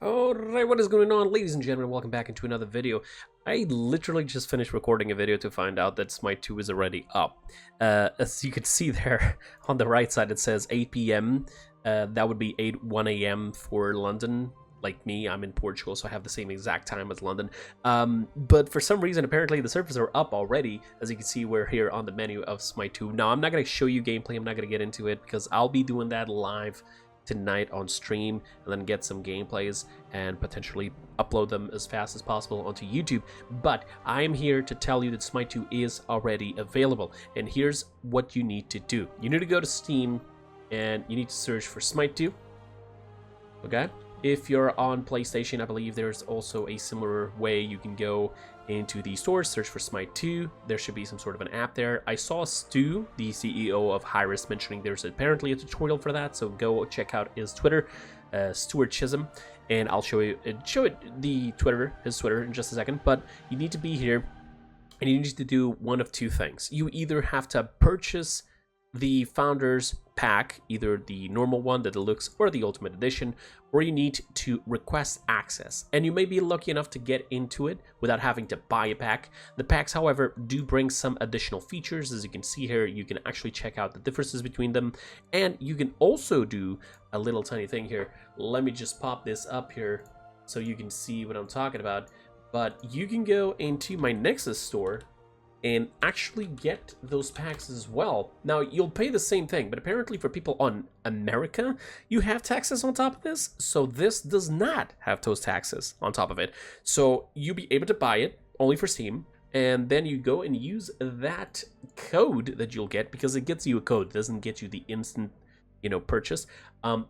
Alright, what is going on, ladies and gentlemen? Welcome back into another video. I literally just finished recording a video to find out that Smite 2 is already up. As you can see there on the right side, it says 8 p.m. That would be 1 a.m. for London. Like me, I'm in Portugal, so I have the same exact time as London. But for some reason, apparently the servers are up already. As you can see, we're here on the menu of Smite 2. Now, I'm not going to show you gameplay. I'm not going to get into it because I'll be doing that live tonight on stream, and then get some gameplays and potentially upload them as fast as possible onto YouTube. But I am here to tell you that Smite 2 is already available, and here's what you need to do. You need to go to Steam and you need to search for Smite 2. Okay, if you're on PlayStation, I believe there's also a similar way. You can go into the store, search for Smite 2. There should be some sort of an app there. I saw Stu, the CEO of Hi-Risk, mentioning there's apparently a tutorial for that, so go check out his Twitter, Stuart Chisholm, and I'll show it his Twitter in just a second. But you need to be here, and you need to do one of two things. You either have to purchase the Founders Pack, either the normal one, the Deluxe, or the Ultimate Edition, or you need to request access. And you may be lucky enough to get into it without having to buy a pack. The packs, however, do bring some additional features. As you can see here, you can actually check out the differences between them. And you can also do a little tiny thing here. Let me just pop this up here so you can see what I'm talking about. But you can go into my Nexus store and actually get those packs as well. Now, you'll pay the same thing, but apparently for people on America, you have taxes on top of this, so this does not have those taxes on top of it. So you'll be able to buy it only for Steam, and then you go and use that code that you'll get, because it gets you a code, it doesn't get you the instant purchase.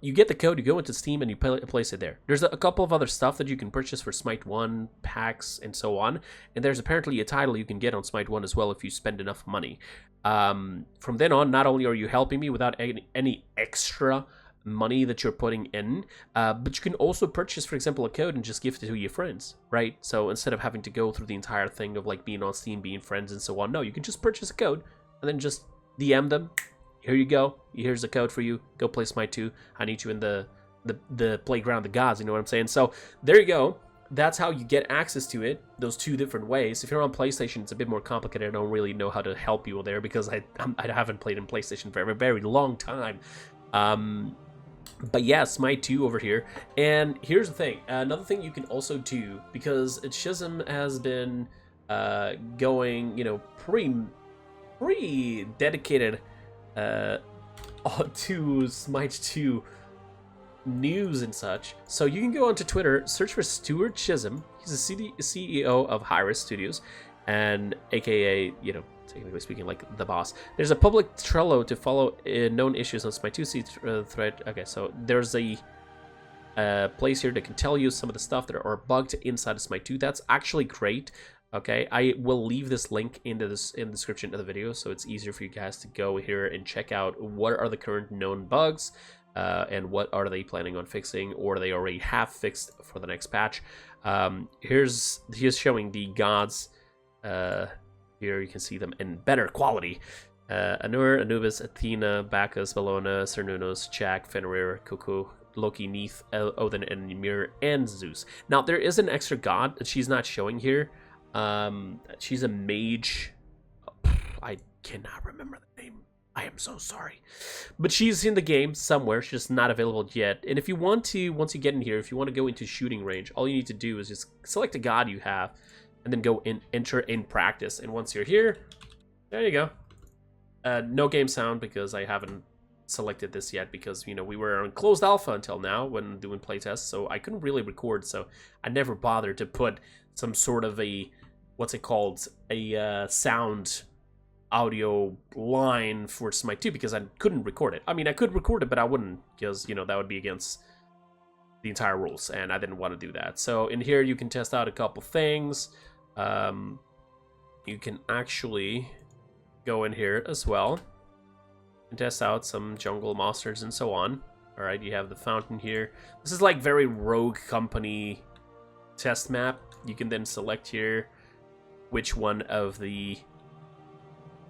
You get the code, you go into Steam, and you place it there. There's a couple of other stuff that you can purchase for Smite 1, packs, and so on. And there's apparently a title you can get on Smite 1 as well if you spend enough money. From then on, not only are you helping me without any extra money that you're putting in, but you can also purchase, for example, a code and just give it to your friends, right? So instead of having to go through the entire thing of like being on Steam, being friends, and so on, no, you can just purchase a code and then just DM them. Here you go. Here's the code for you. Go play Smite 2. I need you in the playground of the gods. You know what I'm saying? So there you go. That's how you get access to it. Those two different ways. If you're on PlayStation, it's a bit more complicated. I don't really know how to help you there because I haven't played in PlayStation for a very long time. But yeah, Smite 2 over here. And here's the thing. Another thing you can also do, because Chisholm has been going, pretty dedicated to Smite 2 news and such. So you can go onto Twitter, search for Stuart Chisholm. He's the CEO of Hi-Risk Studios, and aka, technically speaking, like the boss. There's a public Trello to follow known issues on Smite 2 thread. Okay, so there's a place here that can tell you some of the stuff that are bugged inside of Smite 2. That's actually great. Okay, I will leave this link in the description of the video, so it's easier for you guys to go here and check out what are the current known bugs, and what are they planning on fixing, or they already have fixed for the next patch. Here's showing the gods. Here you can see them in better quality. Anur, Anubis, Athena, Bacchus, Bellona, Cernunnos, Jack, Fenrir, Cuckoo, Loki, Neith, Odin, and Ymir, and Zeus. Now, there is an extra god that she's not showing here. She's a mage. I cannot remember the name. I am so sorry. But she's in the game somewhere. She's just not available yet. And if you want to, once you get in here, if you want to go into shooting range, all you need to do is just select a god you have, and then go in, enter in practice. And once you're here, there you go. No game sound because I haven't selected this yet, because we were on closed alpha until now when doing playtests, so I couldn't really record, so I never bothered to put some sort of a sound audio line for Smite 2 because I couldn't record it. I mean, I could record it, but I wouldn't, because that would be against the entire rules, and I didn't want to do that. So in here you can test out a couple things. You can actually go in here as well and test out some jungle monsters and so on. Alright, you have the fountain here. This is like very Rogue Company test map. You can then select here which one of the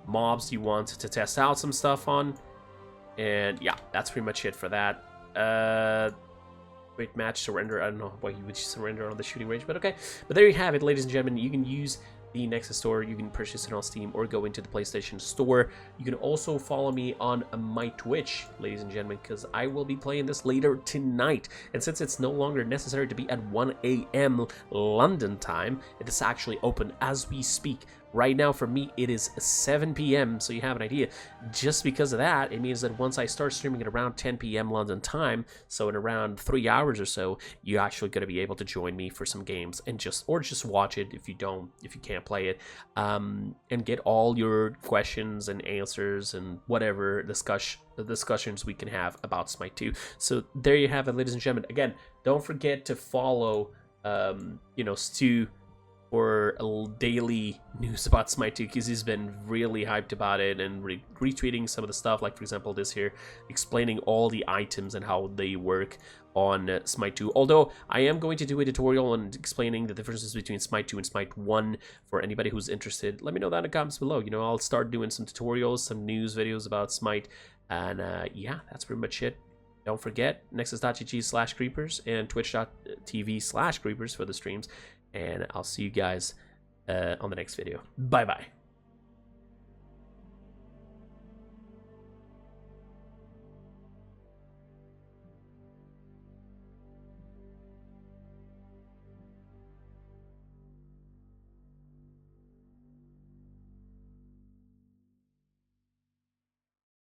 mobs you want to test out some stuff on. And yeah, that's pretty much it for that. great match surrender. I don't know why you would surrender on the shooting range, but okay. But there you have it, ladies and gentlemen. You can use the Nexus store, you can purchase it on Steam or go into the PlayStation Store. You can also follow me on my Twitch, ladies and gentlemen, because I will be playing this later tonight. And since it's no longer necessary to be at 1 a.m. London time, it is actually open as we speak. Right now, for me, it is 7 p.m., so you have an idea. Just because of that, it means that once I start streaming at around 10 p.m. London time, so in around 3 hours or so, you're actually going to be able to join me for some games and just watch it if you can't play it, and get all your questions and answers and whatever discussions we can have about Smite 2. So there you have it, ladies and gentlemen. Again, don't forget to follow, Stu, for daily news about Smite 2, because he's been really hyped about it and retweeting some of the stuff, like for example this here, explaining all the items and how they work on Smite 2. Although I am going to do a tutorial on explaining the differences between Smite 2 and Smite 1 for anybody who's interested. Let me know that in the comments below. I'll start doing some tutorials, some news videos about Smite, and yeah, that's pretty much it. Don't forget nexus.gg/creepers and twitch.tv/creepers for the streams. And I'll see you guys on the next video. Bye-bye.